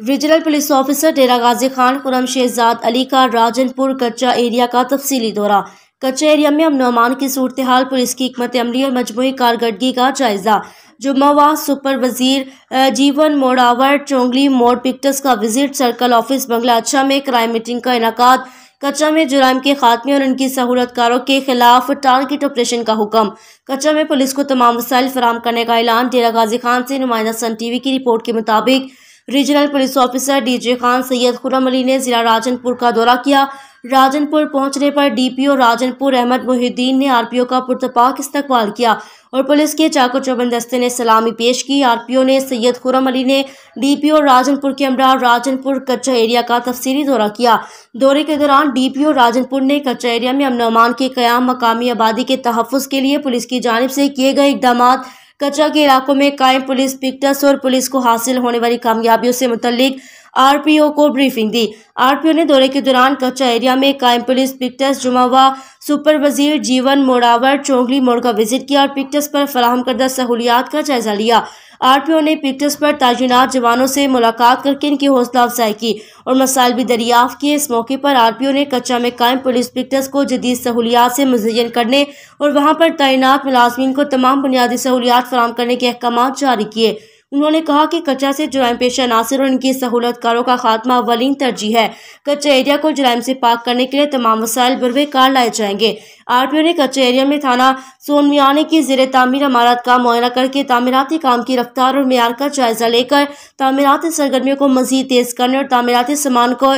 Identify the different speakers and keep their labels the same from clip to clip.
Speaker 1: Regional police officer डेरा गाजी खान खुरम शहजाद अली का राजनपुर कच्चा area का तफसीली दौरा। कच्चा एरिया में अमन अमान की सूरत हाल, पुलिस की हिकमत अमली और मजमूई कारकर्दगी का जायजा। जुम्मावार सुपर वजीर जीवन मोड़ावर चोंगली मोड़ पिक्टस का विजिट। सर्कल ऑफिस बंगला अच्छा में क्राइम मीटिंग का इनाकाद। कच्चा में जुराइम के खात्मे और उनकी सहूलतकारों के खिलाफ टारगेट ऑपरेशन का हुक्म। कच्चा में पुलिस को तमाम वसाइल फराहम करने का ऐलान। डेरा गाजी खान से नुमाइंदा सन टीवी की रिपोर्ट के मुताबिक regional police officer DJ Khan Syed Khurram Ali ने जिला राजनपुर का दौरा किया। राजनपुर पहुंचने पर डीपीओ राजनपुर अहमद मोहिद्दीन ने आरपीओ का पुरतपाक इस्तकबाल किया और पुलिस के चाको चौबंद दस्ते ने सलामी पेश की। आरपीओ ने सैयद खुर्रम अली ने डीपीओ राजनपुर के हमरा राजनपुर कच्चा एरिया का तफसीली दौरा किया। दौरे के दौरान डीपीओ राजनपुर ने कच्चा एरिया में अमन अमान के क़याम, मकामी आबादी के तहफ़्फ़ुज़ के लिए पुलिस की जानिब से किए गए इक़दामात, कच्चा के इलाकों में कायम पुलिस पिक्टस और पुलिस को हासिल होने वाली कामयाबियों से मुतल्लिक आरपीओ को ब्रीफिंग दी। आरपीओ ने दौरे के दौरान कच्चा एरिया में कायम पुलिस पिक्टस, जुम्मावा सुपर वजीर जीवन मोड़ावर चोंगली मोड़ का विजिट किया और पिक्टस पर फराहम करदा सहूलियात का जायजा लिया। आरपीओ ने पिक्टस पर तैनात जवानों से मुलाकात करके इनकी हौसला अफजाई की और मसाइल भी दरियाफ्त किए। इस मौके पर आरपीओ ने कच्चा में कायम पुलिस पिक्टस को जदीद सहूलियात से मुज़य्यन करने और वहां पर तैनात मुलाजमीन को तमाम बुनियादी सहूलियात फराहम करने के अहकाम जारी किए। उन्होंने कहा कि कच्चा से जुराइम पेशा नासिर और इनकी सहूलतकारों का खात्मा अव्वलीन तरजीह है। कच्चा एरिया को जुराइम से पाक करने के लिए तमाम वसाइल बरवे कार लाए जाएंगे। आरपीओ ने कच्चा एरिया में थाना सोनमियानी की ज़ेरे तामीर इमारत का मुआयना करके तामीराती काम की रफ्तार और मेयार का जायजा लेकर तामीराती सरगर्मियों को मजीद तेज करने और तामीराती सामान को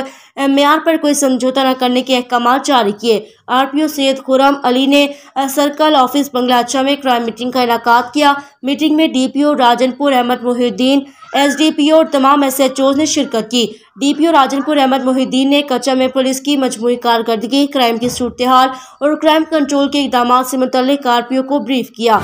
Speaker 1: मेयार पर कोई समझौता न करने के अहकाम जारी किए। आरपीओ सैयद खुर्रम अली ने सर्कल ऑफिस बंगला अच्छा में क्राइम मीटिंग का इनाकाद किया। मीटिंग में डीपीओ राजनपुर अहमद मोहिद्दीन, एसडीपीओ और तमाम एसएचओज ने शिरकत की। डीपीओ राजनपुर अहमद मोहिद्दीन ने कच्चा में पुलिस की मजमूई कारकर्दगी, क्राइम की सूरत हाल और क्राइम कंट्रोल के इक़दामात से मुतल्लिक आरपीओ को ब्रीफ किया।